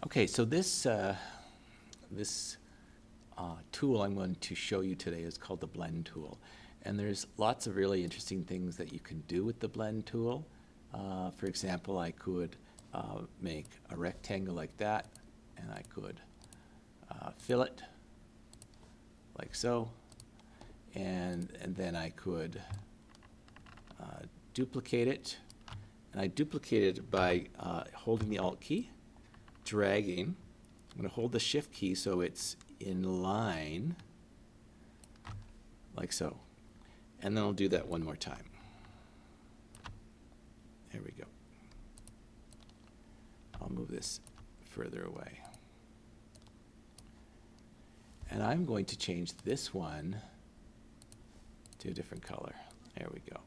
Okay, so this tool I'm going to show you today is called the blend tool. And there's lots of really interesting things that you can do with the blend tool. For example, I could make a rectangle like that, and I could fill it like so, and then I could duplicate it. And I duplicate it by holding the Alt key, dragging. I'm going to hold the Shift key so it's in line, like so. And then I'll do that one more time. There we go. I'll move this further away. And I'm going to change this one to a different color. There we go.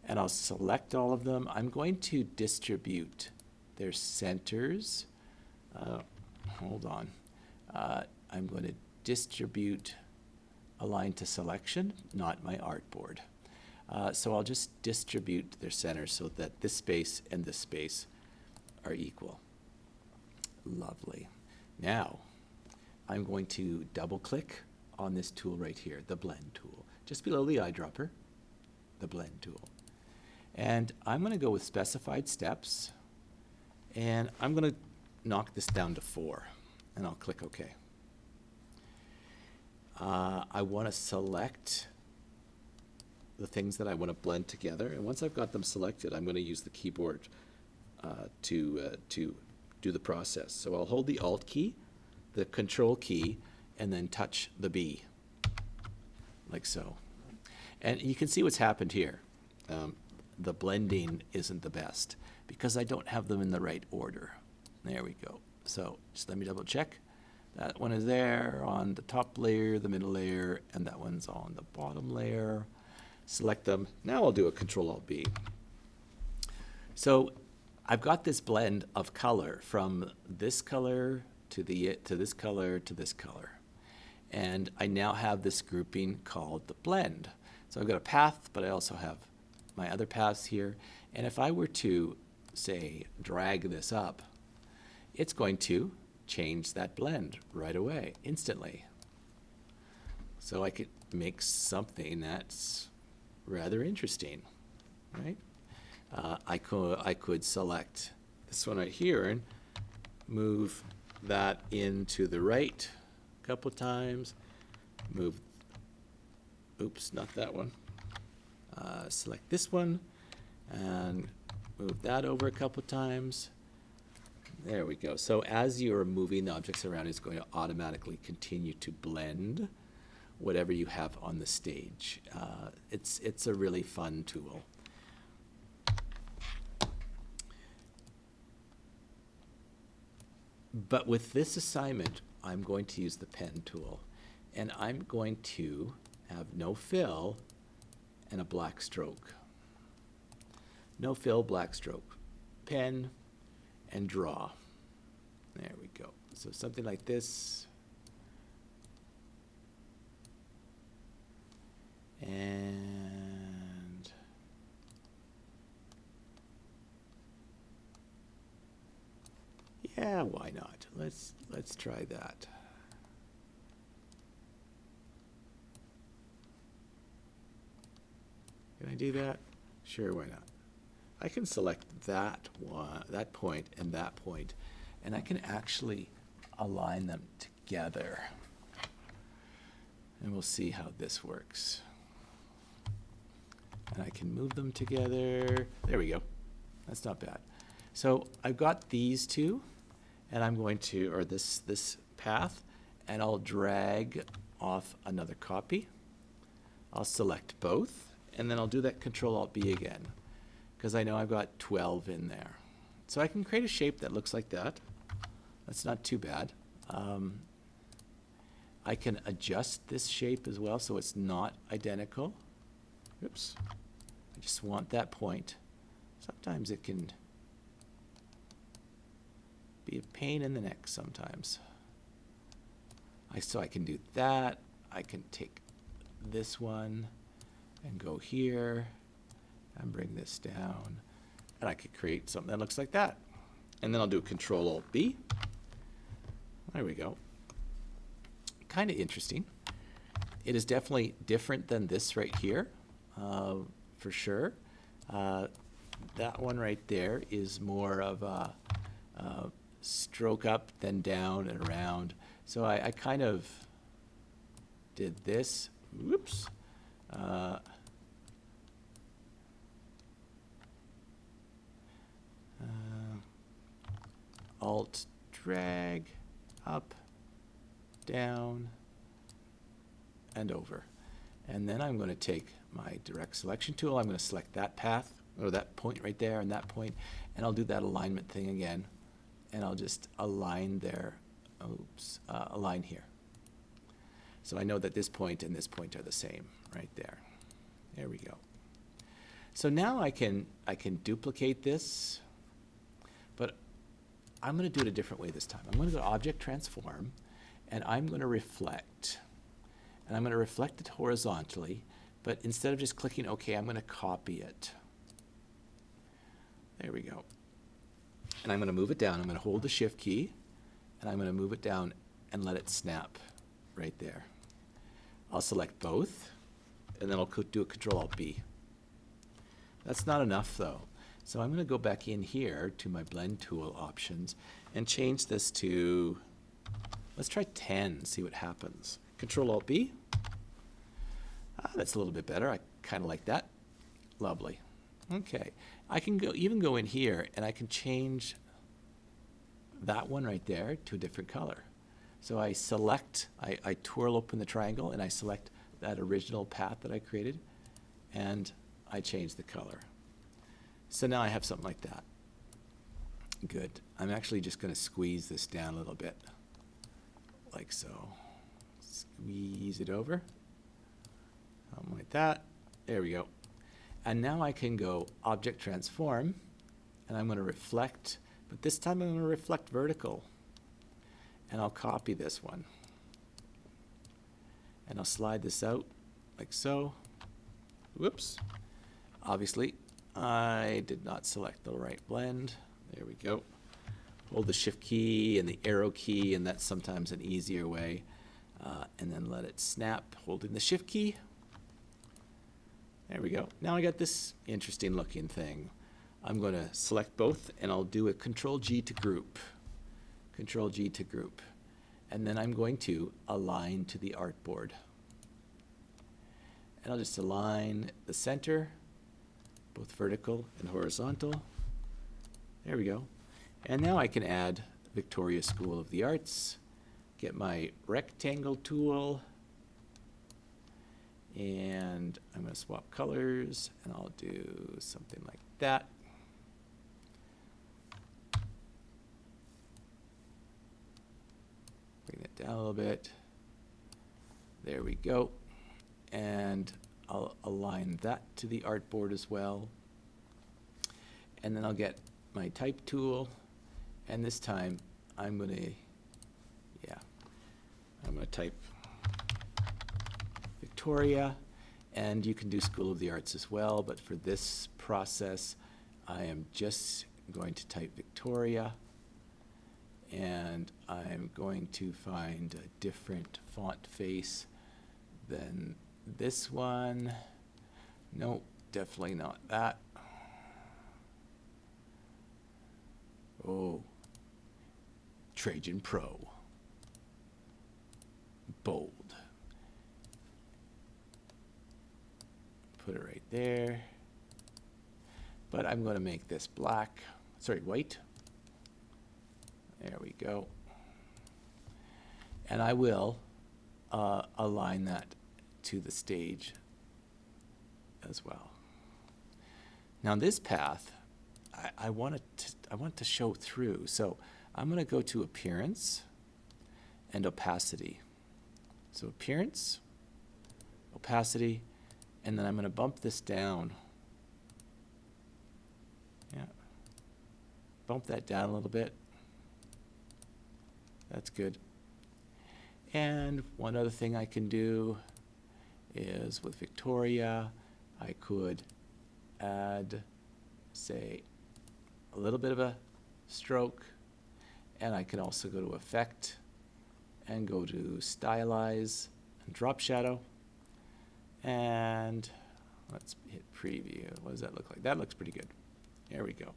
And I'll select all of them. I'm going to distribute their centers. Hold on. I'm going to distribute align to selection, not my artboard. So I'll just distribute their centers so that this space and this space are equal. Lovely. Now, I'm going to double click on this tool right here, the blend tool, just below the eyedropper, the blend tool. And I'm going to go with specified steps, and I'm going to knock this down to 4, and I'll click OK. I want to select the things that I want to blend together, and once I've got them selected, I'm going to use the keyboard to do the process. So I'll hold the Alt key, the Control key, and then touch the B, like so. And you can see what's happened here. The blending isn't the best because I don't have them in the right order. There we go. So just let me double check. That one is there on the top layer, the middle layer, and that one's on the bottom layer. Select them. Now I'll do a Control-Alt-B. So I've got this blend of color from this color to this color to this color. And I now have this grouping called the blend. So I've got a path, but I also have my other paths here. And if I were to, say, drag this up, it's going to change that blend right away, instantly. So I could make something that's rather interesting, right? I could select this one right here and move that into the right a couple times, move, oops, not that one. Select this one and move that over a couple times. There we go. So as you're moving the objects around, it's going to automatically continue to blend whatever you have on the stage. It's a really fun tool. But with this assignment, I'm going to use the pen tool, and I'm going to have no fill and a black stroke. No fill, black stroke. Pen and draw. There we go. So something like this. And yeah, why not? Let's try that. Can I do that? Sure, why not? I can select that one, that point, and I can actually align them together. And we'll see how this works. And I can move them together. There we go. That's not bad. So I've got these two, and I'm going to, or this path, and I'll drag off another copy. I'll select both, and then I'll do that Control-Alt-B again, because I know I've got 12 in there. So I can create a shape that looks like that. That's not too bad. I can adjust this shape as well so it's not identical. Oops. I just want that point. Sometimes it can be a pain in the neck sometimes. So I can do that. I can take this one and go here and bring this down and I could create something that looks like that. And then I'll do Control-Alt-B. There we go. Kind of interesting. It is definitely different than this right here, for sure. That one right there is more of a stroke up, then down and around. So I kind of did this. Whoops. Alt drag up, down, and over. And then I'm going to take my direct selection tool. I'm going to select that path, or that point right there and that point, and I'll do that alignment thing again. And I'll just align there, align here. So I know that this point and this point are the same right there. There we go. So now I can duplicate this, but I'm going to do it a different way this time. I'm going to go to Object Transform, and I'm going to reflect. And I'm going to reflect it horizontally, but instead of just clicking OK, I'm going to copy it. There we go. And I'm going to move it down. I'm going to hold the Shift key, and I'm going to move it down and let it snap right there. I'll select both, and then I'll do a Control-Alt-B. That's not enough, though. So I'm going to go back in here to my Blend Tool options and change this to, let's try 10, see what happens. Control-Alt-B. That's a little bit better. I kind of like that. Lovely. Okay. I can even go in here, and I can change that one right there to a different color. So I select, I twirl open the triangle, and I select that original path that I created, and I change the color. So now I have something like that. Good. I'm actually just going to squeeze this down a little bit, like so. Squeeze it over. Something like that. There we go. And now I can go Object Transform, and I'm going to reflect, but this time I'm going to reflect vertical. And I'll copy this one. And I'll slide this out like so. Whoops. Obviously, I did not select the right blend. There we go. Hold the Shift key and the arrow key, and that's sometimes an easier way. And then let it snap, holding the Shift key. There we go. Now I got this interesting looking thing. I'm going to select both, and I'll do a Control-G to group. Control-G to group. And then I'm going to align to the artboard. And I'll just align the center, both vertical and horizontal. There we go. And now I can add Victoria School of the Arts, get my rectangle tool, and I'm going to swap colors, and I'll do something like that. Bring it down a little bit. There we go. And I'll align that to the artboard as well. And then I'll get my type tool, and this time I'm going to, I'm going to type Victoria, and you can do School of the Arts as well, but for this process, I am just going to type Victoria, and I'm going to find a different font face than this one. Nope, definitely not that. Oh, Trajan Pro. Bold. Put it right there. But I'm going to make this black, sorry, white. There we go. And I will align that to the stage as well. Now this path, I want to show through. So I'm going to go to Appearance and Opacity. So Appearance, Opacity, and then I'm going to bump this down. Yeah. Bump that down a little bit. That's good. And one other thing I can do is with Victoria, I could add, say, a little bit of a stroke, and I can also go to Effect and go to Stylize and Drop Shadow. And let's hit Preview. What does that look like? That looks pretty good. There we go.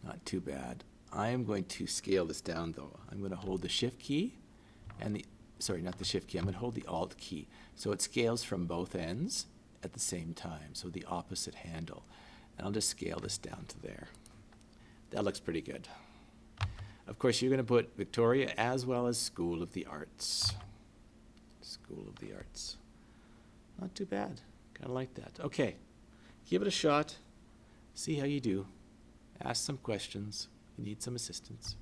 Not too bad. I am going to scale this down though. I'm going to hold the Shift key and the, sorry, not the Shift key, I'm going to hold the Alt key. So it scales from both ends at the same time, so the opposite handle. And I'll just scale this down to there. That looks pretty good. Of course, you're going to put Victoria as well as School of the Arts. School of the Arts. Not too bad. Kind of like that. Okay, give it a shot. See how you do. Ask some questions. You need some assistance.